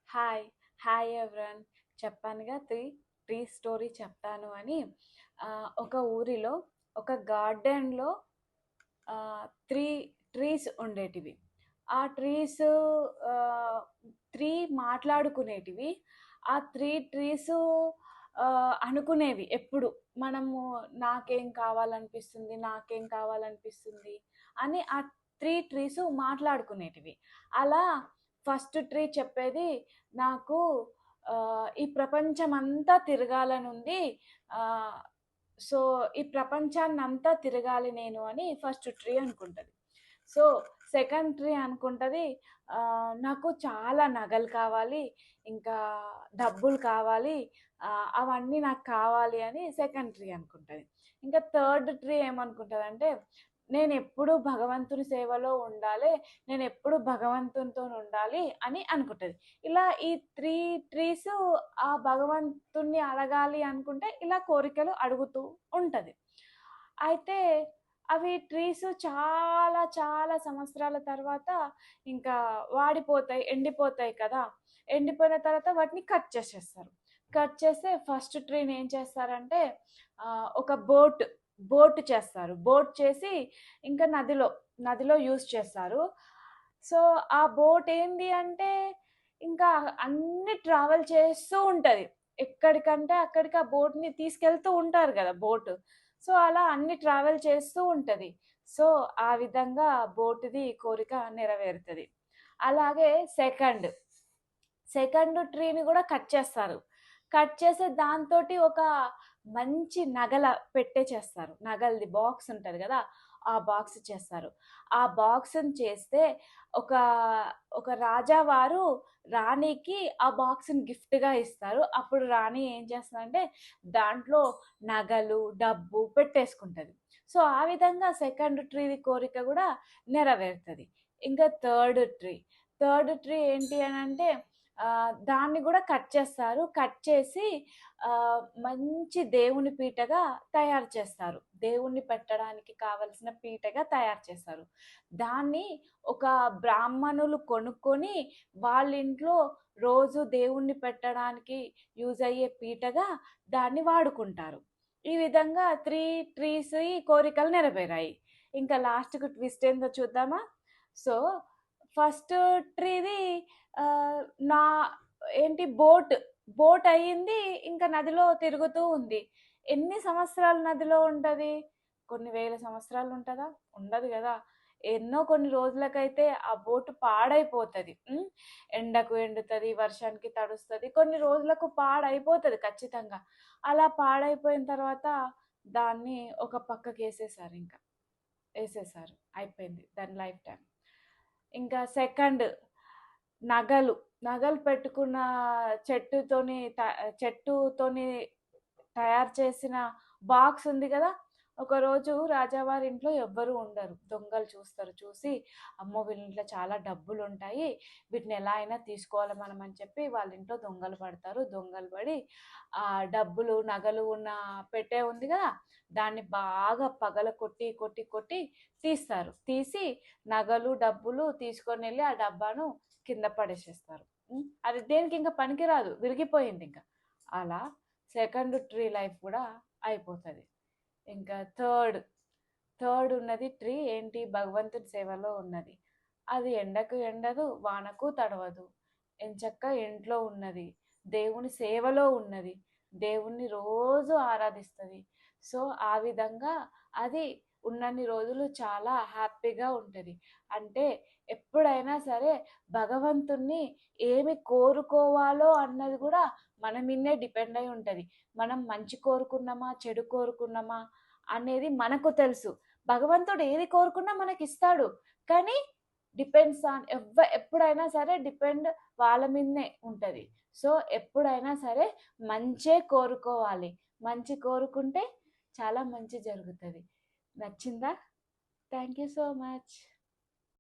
Hi. Hi everyone. చెప్పానుగా tree story చెప్తాను అని. ఒక ఊరిలో ఒక గార్డెన్‌లో 3 ట్రీస్ ఉండేటివి. ఆ ట్రీస్ ఆహ్, 3 మాట్లాడుకునేటివి. ఆ 3 ట్రీసు అనుకునేవి ఎప్పుడు మనము నాకేం కావాలనిపిస్తుంది, నాకేం కావాలనిపిస్తుంది అని ఆ 3 ట్రీసు మాట్లాడుకునేటివి. అలా ఫస్ట్ ట్రీ చెప్పేది నాకు ఈ ప్రపంచమంతా తిరగాలనుంది. ఆహ్, సో, ఈ ప్రపంచాన్నంతా తిరగాలి నేను అని ఫస్ట్ ట్రీ అనుకుంటది. సో, సెకండ్ ట్రీ అనుకుంటది నాకు చాలా నగలు కావాలి, ఇంకా డబ్బులు కావాలి, అవన్నీ నాకు కావాలి అని సెకండ్ ట్రీ అనుకుంటది. ఇంకా థర్డ్ ట్రీ ఏమనుకుంటదంటే, నేనెప్పుడూ భగవంతుని సేవలో ఉండాలి, నేనెప్పుడు భగవంతునితోనుండాలి అని అనుకుంటది. ఇలా ఈ 3 ట్రీసు ఆ భగవంతుడిని అడగాలి అనుకుంటే ఇలా కోరికలు అడుగుతూ ఉంటది. అయితే అవి ట్రీస్ చాలా చాలా సంవత్సరాల తర్వాత ఇంకా వాడిపోతాయి, ఎండిపోతాయి కదా! ఎండిపోయిన తర్వాత వాటిని కట్ చేసేస్తారు. కట్ చేస్తే ఫస్ట్ ట్రీని ఏం చేస్తారంటే ఒక బోట్ చేస్తారు. బోట్ చేసి ఇంకా నదిలో యూజ్ చేస్తారు. సో, ఆ బోట్ ఏంది అంటే ఇంకా అన్ని ట్రావెల్ చేస్తూ ఉంటది. ఎక్కడికంటే అక్కడికి ఆ బోట్‌ని తీసుకెళ్తూ ఉంటారు గదా! బోట్. సో, అలా అన్ని ట్రావెల్ చేస్తూ ఉంటది. సో, ఆ విధంగా బోట్‌ది కోరిక నెరవేరుతది. అలాగే సెకండ్ ట్రీని గూడా కట్ చేస్తారు. కట్ చేసి దాంతోటి ఒక మంచి నగల పెట్టె చేస్తారు. నగలది బాక్స్ ఉంటది గదా! ఆ బాక్స్ చేస్తారు. ఆ బాక్స్‌ని చేస్తే ఒక, ఒక రాజావారు రాణికి ఆ బాక్స్‌ని గిఫ్ట్‌గా ఇస్తారు. అప్పుడు రాణి ఏం చేస్తదంటే దాంట్లో నగలు, డబ్బు పెట్టేసుకుంటది. సో, ఆ విధంగా సెకండ్ ట్రీది కోరిక గూడా నెరవేరుతది. ఇంకా థర్డ్ ట్రీ ఏంటి అనంటే దాన్ని గూడా కట్ చేస్తారు. కట్ చేసి మంచి దేవుని పీటగా తయారు చేస్తారు. దేవుణ్ణి పెట్టడానికి కావలసిన పీటగా తయారు చేస్తారు. దాన్ని ఒక బ్రాహ్మణులు కొనుక్కొని వాళ్ళింట్లో రోజు దేవుణ్ణి పెట్టడానికి యూజ్ అయ్యే పీటగా దాన్ని వాడుకుంటారు. ఈ విధంగా 3 ట్రీస్ కోరికలు నెరవేరాయి. ఇంకా లాస్ట్‌కి ట్విస్ట్ ఏందో చూద్దామా? సో, ఫస్ట్ ట్రీది ఆహ్, నా ఏంటి బోట్ అయ్యింది. ఇంకా నదిలో తిరుగుతూ ఉంది. ఎన్ని సంవత్సరాలు నదిలో ఉంటది? కొన్ని వేల సంవత్సరాలు ఉంటదా? ఉండదు గదా! ఎన్నో కొన్ని రోజులకైతే ఆ బోట్ పాడైపోతది. ఎండకు ఎండుతది, వర్షానికి తడుస్తది. కొన్ని రోజులకు పాడైపోతది ఖచ్చితంగా. అలా పాడైపోయిన తర్వాత దాన్ని ఒక పక్కకేసేసారింక. ఏసేశారు. అయిపోయింది దాని లైఫ్ టైమ్. ఇంకా నగలు. నగలు పెట్టుకున్న చెట్టుతోని త చెట్టుతోని తయారు చేసిన బాక్స్ ఉంది గదా! ఒకరోజు రాజావారి ఇంట్లో ఎవ్వరు ఉండరు. దొంగలు చూస్తారు. చూసి అమ్మో! వీళ్ళ ఇంట్లో చాలా డబ్బులుంటాయి. వీటిని ఎలా అయినా తీసుకోవాలి మనం అని చెప్పి వాళ్ళ ఇంట్లో దొంగలు పడతారు. దొంగలు పడి డబ్బులు, నగలు ఉన్న పెట్టె ఉంది గదా! దాన్ని బాగా పగలగొట్టి, కొట్టి, కొట్టి తీస్తారు. తీసి నగలు, డబ్బులు తీసుకొనెళ్ళి ఆ డబ్బాను కింద పడేసేస్తారు. అది దేనికింక పనికిరాదు. విరిగిపోయిందింక. అలా సెకండ్ ట్రీ లైఫ్ గూడా అయిపోతది. ఇంకా థర్డ్ ఉన్నది ట్రీ ఏంటి భగవంతుడి సేవలో ఉన్నది. అది ఎండకు ఎండదు, వానకు తడవదు. ఎంచక్కా ఇంట్లో ఉన్నది. దేవుని సేవలో ఉన్నది. దేవుణ్ణి రోజు ఆరాధిస్తది. సో, ఆ విధంగా అది ఉన్నన్ని రోజులు చాలా హ్యాపీగా ఉంటది. అంటే ఎప్పుడైనా సరే భగవంతుణ్ణి ఏమి కోరుకోవాలో అన్నది గూడా మన మీదనే డిపెండ్ అయి ఉంటది. మనం మంచి కోరుకున్నామా, చెడు కోరుకున్నామా అనేది మనకు తెలుసు. భగవంతుడు ఏది కోరుకున్నా మనకిస్తాడు. కానీ డిపెండ్స్ ఆన్ ఎప్పుడైనా సరే వాళ్ళ మీదనే ఉంటది. సో, ఎప్పుడైనా సరే మంచే కోరుకోవాలి. మంచి కోరుకుంటే చాలా మంచి జరుగుతది. నచ్చిందా? Thank you so much.